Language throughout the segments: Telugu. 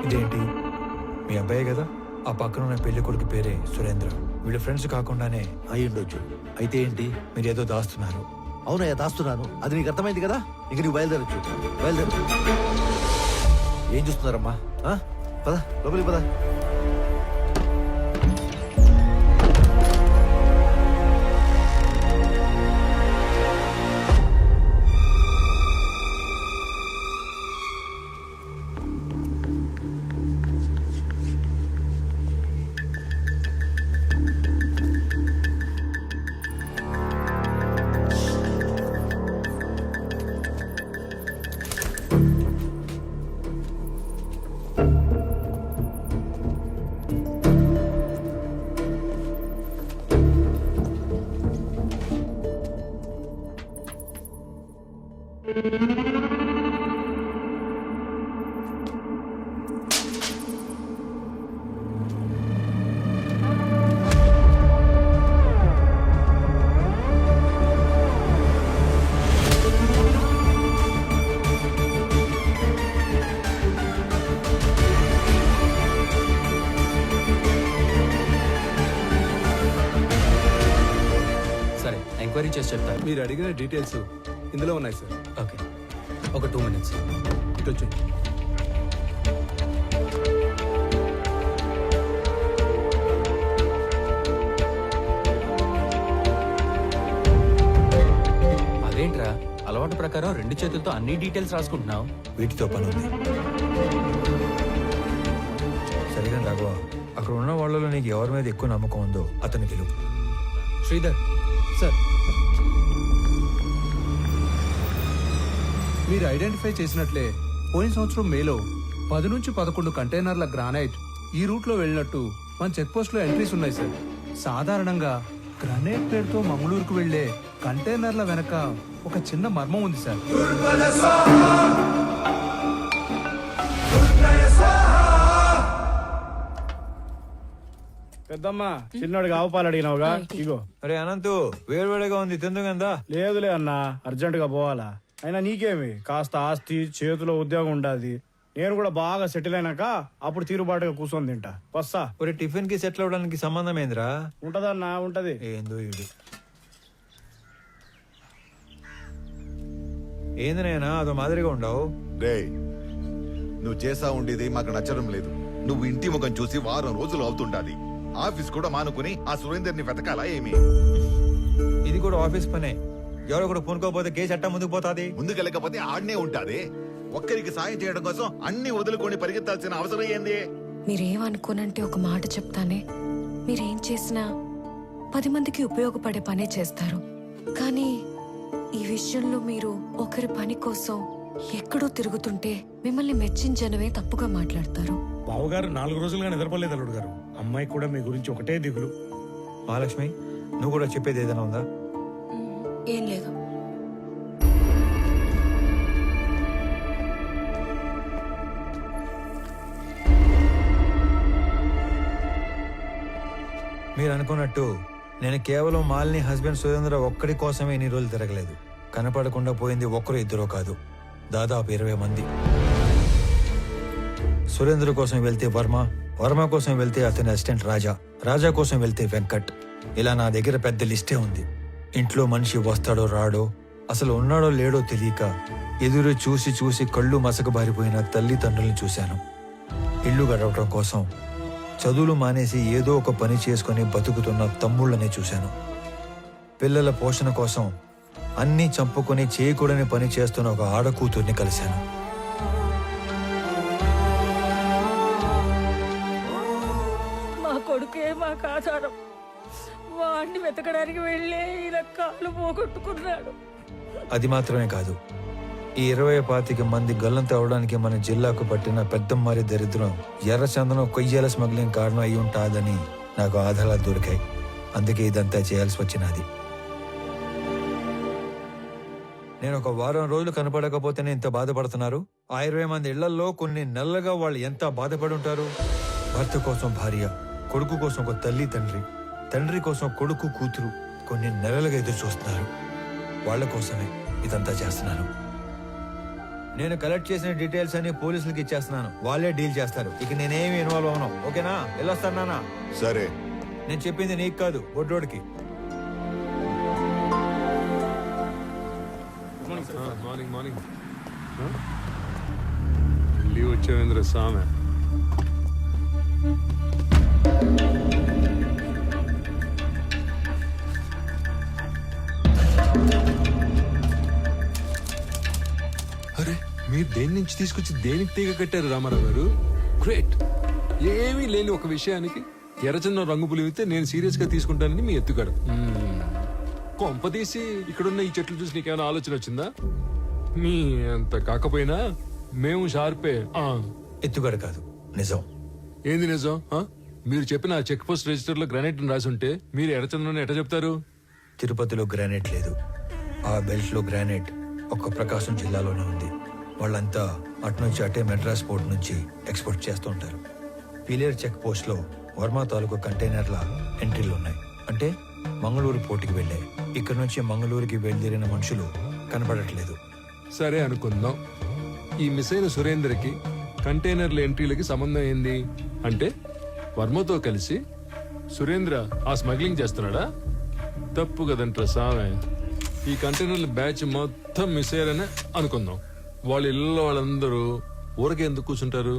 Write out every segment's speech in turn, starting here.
ఇదేంటి మీ అబ్బాయే కదా? ఆ పక్కన ఉన్న పెళ్లి కొడుకు పేరే సురేంద్ర. వీళ్ళ ఫ్రెండ్స్ కాకుండానే అయ్యుండొచ్చు. అయితే ఏంటి? మీరేదో దాస్తున్నారు. అవునయ్యా, దాస్తున్నాను. అది నీకు అర్థమైంది కదా. ఇంక నీకు బయలుదేరచ్చు. బయలుదేరు. ఏం చూస్తున్నారమ్మా? పద లోపలికి పద. సరే, ఎంక్వైరీ చేసి చెప్తాను. మీరు అడిగిన డీటెయిల్స్ ఇందులో ఉన్నాయి సార్. ఓకే, ఒక 2 minutes. ఇటు వచ్చి అదేంట్రా, అలవాటు ప్రకారం 2 చేతులతో అన్ని డీటెయిల్స్ రాసుకుంటున్నావు? వీటితో పని ఉంది. సరిగా రాఘవ, అక్కడ ఉన్న వాళ్ళలో నీకు ఎవరి మీద ఎక్కువ నమ్మకం ఉందో అతని పిలువు. శ్రీధర్ సార్, మీరు ఐడెంటిఫై చేసినట్లే పోయిన సంవత్సరం మేలో 10 నుంచి 11 కంటైనర్ల గ్రానైట్ ఈ రూట్లో వెళ్ళినట్టు మన చెక్ పోస్ట్ లో ఎంట్రీస్ ఉన్నాయి సార్. సాధారణంగా గ్రానైట్ పేరుతో మంగళూరుకు వెళ్లే కంటైనర్ల వెనక ఒక చిన్న మర్మం ఉంది సార్. పెద్దమ్మా, చిన్నోడికి ఆవుపాలు అడిగినావుగా, ఇగో. అరే అనంతు, వేడివేడిగా ఉంది, తిందుగందా? లేదులే అన్నా, అర్జెంట్ గా పోవాలా. అయినా నీకేమి, కాస్త ఆస్తి, చేతిలో ఉద్యోగం ఉండాది. నేను కూడా బాగా సెటిల్ అయినాక అప్పుడు తీరుబాటుగా కూర్చొని తింటా. వస్తా. ఒరే, టిఫిన్ కి సెటిల్ అవడానికి సంబంధం ఏందిరా? ఉంటదన్నా, ఉంటది. ఏందో ఇది. ఏంది నాయనా అదో మాదిరిగా ఉండవు? రే, నువ్వు చేసా ఉండేది మాకు నచ్చడం లేదు. నువ్వు ఇంటి ముఖం చూసి వారం రోజులు అవుతుండాలి. ఆఫీస్ కూడా మానుకుని ఆ సురేందర్ని వెతకాలా ఏమి? ఇది కూడా ఆఫీస్ పనే. ఎవరో కూడా పూనుకోపోతే కేసు అట్టా ముందుకు పోతాది. ముందుకెళ్ళకపోతే ఆడనే ఉంటాది. ఒక్కరికి సాయం చేయడం కోసం అన్ని వదులుకొని పరిగెత్తాల్సిన అవసరం ఏంది? మీరేమనుకోనంటే ఒక మాట చెప్తానే. మీరేం చేసినా 10 మందికి ఉపయోగపడే పనే చేస్తారు. కానీ ఈ విషయంలో మీరు ఒకరి పని కోసం ఎక్కడో తిరుగుతుంటే మిమ్మల్ని మెచ్చించనవే తప్పుగా మాట్లాడతారు. బావగారు 4 రోజులుగా నిద్రపోలేదు అల్లుడు గారు. అమ్మాయి కూడా మీ గురించి ఒకటే దిగులు. మహాలక్ష్మి, నువ్వు కూడా చెప్పేది ఏదైనా ఉందా? ఏం లేదు. మీరు అనుకున్నట్టు నేను కేవలం మాలిని హస్బెండ్ సురేంద్ర ఒక్కడి కోసమే ఇన్ని రోజులు తిరగలేదు. కనపడకుండా పోయింది ఒక్కరు ఇద్దరో కాదు, దాదాపు 20 మంది. సురేంద్ర కోసం వెళ్తే వర్మ, వర్మ కోసం వెళ్తే అతని అసిస్టెంట్ రాజా, రాజా కోసం వెళ్తే వెంకట్. ఇలా నా దగ్గర పెద్ద లిస్టే ఉంది. ఇంట్లో మనిషి వస్తాడో రాడో, అసలు ఉన్నాడో లేడో తెలియక ఎదురు చూసి చూసి కళ్ళు మసకబారిపోయిన తల్లిదండ్రుల్ని చూశాను. ఇల్లు గడవటం కోసం చదువులు మానేసి ఏదో ఒక పని చేసుకుని బతుకుతున్న తమ్ముళ్ళనే చూశాను. పిల్లల పోషణ కోసం అన్నీ చంపుకొని చేయకూడని పని చేస్తున్న ఒక ఆడకూతుర్ని కలిశాను. మా కొడుకే మాకు ఆధారం. వాడిని వెతకడానికి వెళ్ళే ఇలా కాళ్ళు పోగొట్టుకున్నాడు. అది మాత్రమే కాదు, ఈ 20-25 మంది గల్లంత అవడానికి మన జిల్లాకు పట్టిన పెద్దమ్మారి దరిద్రం ఎర్రచందనం కొయ్యాల స్మగ్లింగ్ కారణం అయి ఉంటాదని నాకు ఆధారాలు దొరికాయి. అందుకే ఇదంతా చేయాల్సి వచ్చినది. నేను ఒక వారం రోజులు కనపడకపోతేనే ఇంత బాధపడుతున్నారు. ఆ 20 మంది ఇళ్లలో కొన్ని నెలలుగా వాళ్ళు ఎంత బాధపడి ఉంటారు. భర్త కోసం భార్య, కొడుకు కోసం ఒక తల్లి తండ్రి, తండ్రి కోసం కొడుకు కూతురు కొన్ని నెలలుగా ఎదురు చూస్తున్నారు. వాళ్ళ కోసమే ఇదంతా చేస్తున్నాను. నేను కలెక్ట్ చేసిన డీటెయిల్స్ అన్ని పోలీసులకి ఇచ్చేస్తున్నాను, వాళ్ళే డీల్ చేస్తారు. ఇక నేనేమి ఇన్వాల్వ్ అవను. ఓకేనా? వెళ్ళొస్తాను నాన్న. సరే. నేను చెప్పింది నీకు కాదు, బొడ్డోడికి. మార్నింగ్ మార్నింగ్ లీవ్ వచ్చేవేంద్ర సామె. అరే మీరు దేని నుంచి తీసుకొచ్చి దేనికి తీగ కట్టారు రామారావు గారు? గ్రేట్. ఏమీ లేని ఒక విషయానికి ఎర్రచందనం రంగు పులివితే నేను సీరియస్ గా తీసుకుంటానని మీ ఎత్తుగాడు. కొంప తీసి ఇక్కడున్న ఈ చెట్లు చూసి నీకేమైనా ఆలోచన వచ్చిందా? మీ అంత కాకపోయినా మేము షార్పే. ఎత్తుగడ కాదు, నిజం. ఏంది నిజం? మీరు చెప్పిన చెక్ పోస్ట్ రిజిస్టర్ లో గ్రానైట్ రాసి ఉంటే మీరు ఎర్రచందనం ఎట్లా చెప్తారు? తిరుపతిలో గ్రానైట్ లేదు. ఆ బెల్ట్ లో గ్రానైట్ ఒక్క ప్రకాశం జిల్లాలోనే ఉంది. వాళ్ళంతా అటు నుంచి అటే మెడ్రాస్ పోర్ట్ నుంచి ఎక్స్పోర్ట్ చేస్తూ ఉంటారు. పిలేర్ చెక్ పోస్ట్ లో వర్మ తాలూకు కంటైనర్ల ఎంట్రీలు ఉన్నాయి. అంటే మంగళూరు పోర్టుకి వెళ్ళాయి. ఇక్కడ నుంచి మంగళూరుకి బయలుదేరిన మనుషులు కనపడట్లేదు. సరే అనుకుందాం. ఈ మిస్ అయిన సురేందర్కి కంటైనర్ల ఎంట్రీలకి సంబంధం ఏంది? అంటే వర్మతో కలిసి సురేంద్ర ఆ స్మగ్లింగ్ చేస్తున్నాడా? తప్పు కదంటారా సామె. ఈ కంటైనర్ల బ్యాచ్ మొత్తం మిస్ అయ్యారని అనుకుందాం. వాళ్ళ ఇళ్ళలో వాళ్ళందరూ ఊరకే ఎందుకు కూర్చుంటారు?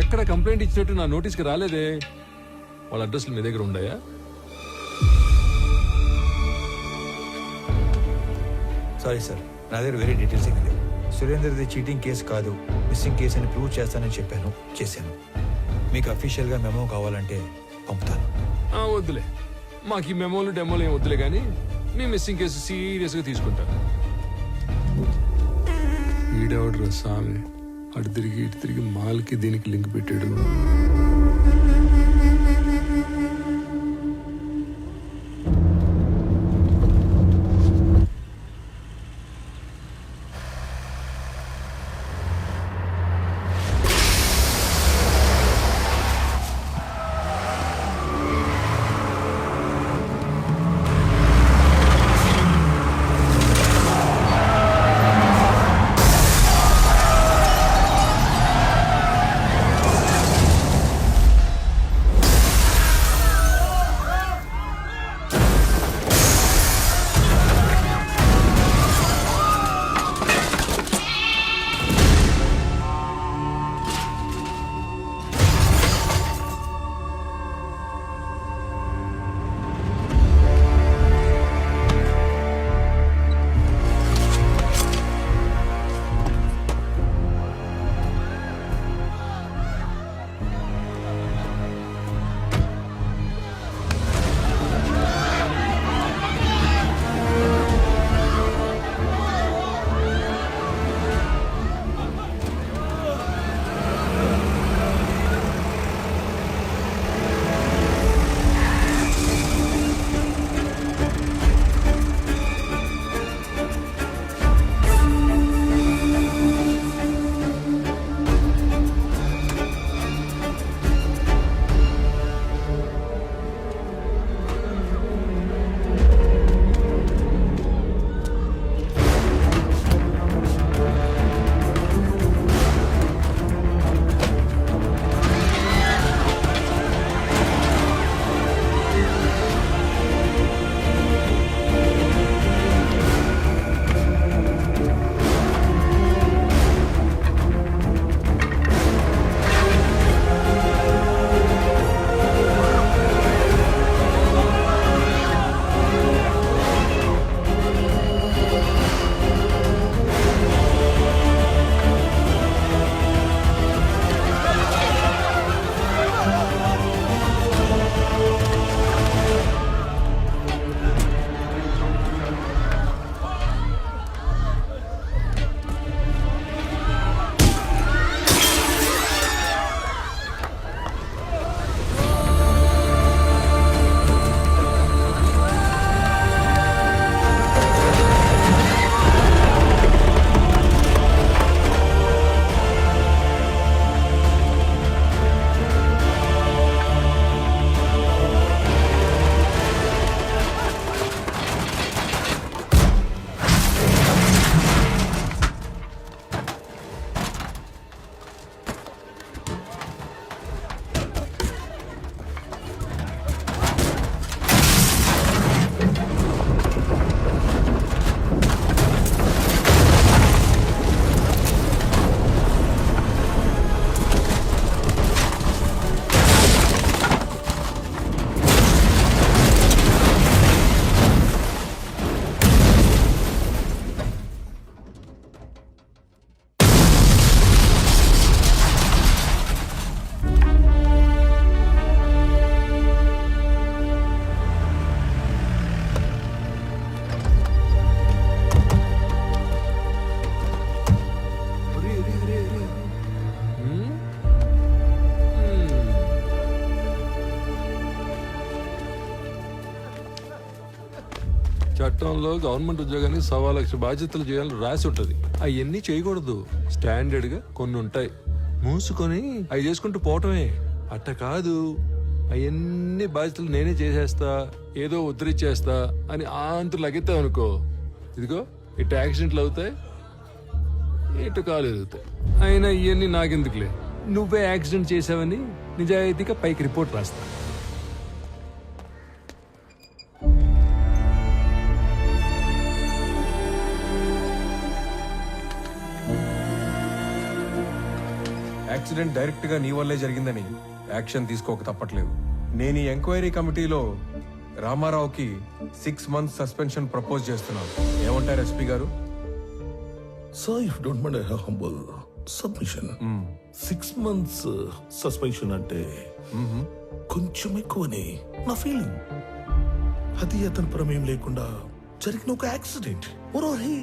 ఎక్కడ కంప్లైంట్ ఇచ్చినట్టు నా నోటీస్కి రాలేదే. వాళ్ళ అడ్రస్లు మీ దగ్గర ఉన్నాయా? సారీ సార్, నా దగ్గర వేరే డీటెయిల్స్ ఏమీ లేవు. సురేందర్ది చీటింగ్ కేసు కాదు, మిస్సింగ్ కేసు అని ప్రూవ్ చేస్తానని చెప్పాను, చేశాను. మీకు అఫీషియల్ గా మెమో కావాలంటే పంపుతాను. వద్దులే, మాకు ఈ మెమోలు డెమోలు ఏం వద్దులే, కానీ మీ మిస్సింగ్ కేసు సీరియస్ గా తీసుకుంటాను. ఈడవడ్రా స్వామి, అటు తిరిగి ఇటు తిరిగి మాల్కి దీనికి లింక్ పెట్టాడు. చట్టంలో గవర్నమెంట్ ఉద్యోగానికి 1,00,000 బాధ్యతలు చేయాలని రాసి ఉంటది. అవన్నీ చేయకూడదు. స్టాండర్డ్ గా కొన్ని ఉంటాయి. మూసుకొని అవి చేసుకుంటూ పోవటమే. అట్ట కాదు, అవన్నీ బాధ్యతలు నేనే చేసేస్తా, ఏదో ఉద్ధరించేస్తా అని ఆంతు లగెత్తావు అనుకో, ఇదిగో ఇటు యాక్సిడెంట్లు అవుతాయి, ఇటు కాలు ఎదుగుతాయి. అయినా ఇవన్నీ నాకెందుకులే, నువ్వే యాక్సిడెంట్ చేసావని నిజాయితీగా పైకి రిపోర్ట్ రాస్తా. యాక్సిడెంట్ డైరెక్ట్ గా నీ వల్లే జరిగిందని యాక్షన్ తీసుకోక తప్పట్లేదు. నేను ఈ ఎంక్వైరీ కమిటీలో రామారావుకి 6 months సస్పెన్షన్ ప్రపోజ్ చేస్తున్నాను. ఏమంటారు ఎస్పీ గారు? Sir, if you don't mind, I have humble submission. 6 months suspension అంటే కొంచెం ఎక్కువని నా ఫీలింగ్. అది అతని ప్రమేయం లేకుండా జరిగిన ఒక accident. Moreover, he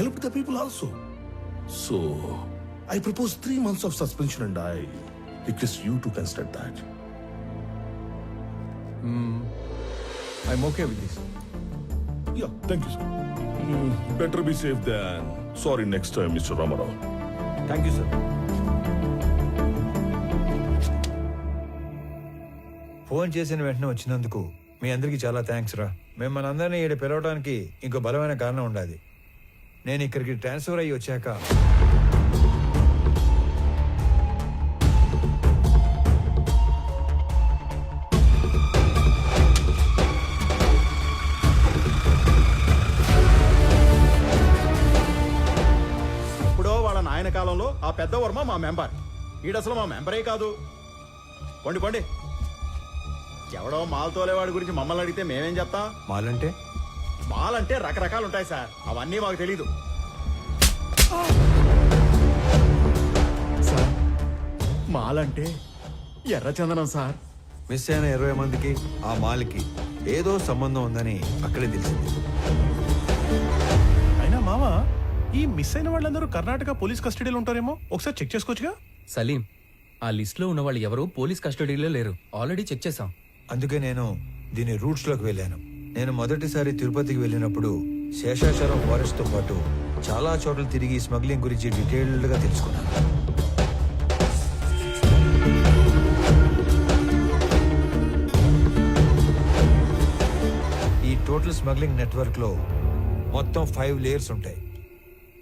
helped the people also. So, I propose 3 months of suspension and I request you to consider that. I'm okay with this. Yeah, thank you, sir. Better be safe than sorry next time, Mr. Ramarao. Thank you sir. Phone చేసిన వెంటనే వచ్చినందుకు మీ అందరికీ చాలా థ్యాంక్స్ రా. మిమ్మల్ని అందరినీ ఇక్కడ పిలవడానికి ఇంకో బలమైన కారణం ఉండాలి. నేను ఇక్కడికి ట్రాన్స్ఫర్ అయ్యి వచ్చాక ఇప్పుడు వాళ్ళ నాయన కాలంలో ఆ పెద్ద వర్మ మా మెంబర్, ఈడసలు మా మెంబరే కాదు. పండి పండి. ఎవడో మాల్ తోలేవాడి గురించి మమ్మల్ని అడిగితే మేమేం చెప్తాం? మాలంటే మాల్ అంటే రకరకాలు ఉంటాయి సార్, అవన్నీ మాకు తెలీదు. సార్, మాల్ అంటే ఎర్రచందనం సార్. మిస్ అయిన 20 మందికి ఆ మాల్కి ఏదో సంబంధం ఉందని అక్కడే తెలిసింది. అయినా మామ, ఈ మిస్ అయిన వాళ్ళందరూ కర్ణాటక పోలీస్ కస్టడీలో ఉంటారేమో, ఒకసారి చెక్ చేసుకోవచ్చుగా? సలీం, ఆ లిస్ట్ లో ఉన్న వాళ్ళు ఎవరు పోలీస్ కస్టడీలో లేరు. ఆల్రెడీ చెక్ చేసాం. అందుకే నేను దీని రూట్స్లోకి వెళ్ళాను. నేను మొదటిసారి తిరుపతికి వెళ్ళినప్పుడు శేషాచలం ఫారెస్ట్తో పాటు చాలా చోట్ల తిరిగి స్మగ్లింగ్ గురించి డీటెయిల్డ్గా తెలుసుకున్నాను. ఈ టోటల్ స్మగ్లింగ్ నెట్వర్క్లో మొత్తం 5 లేయర్స్ ఉంటాయి.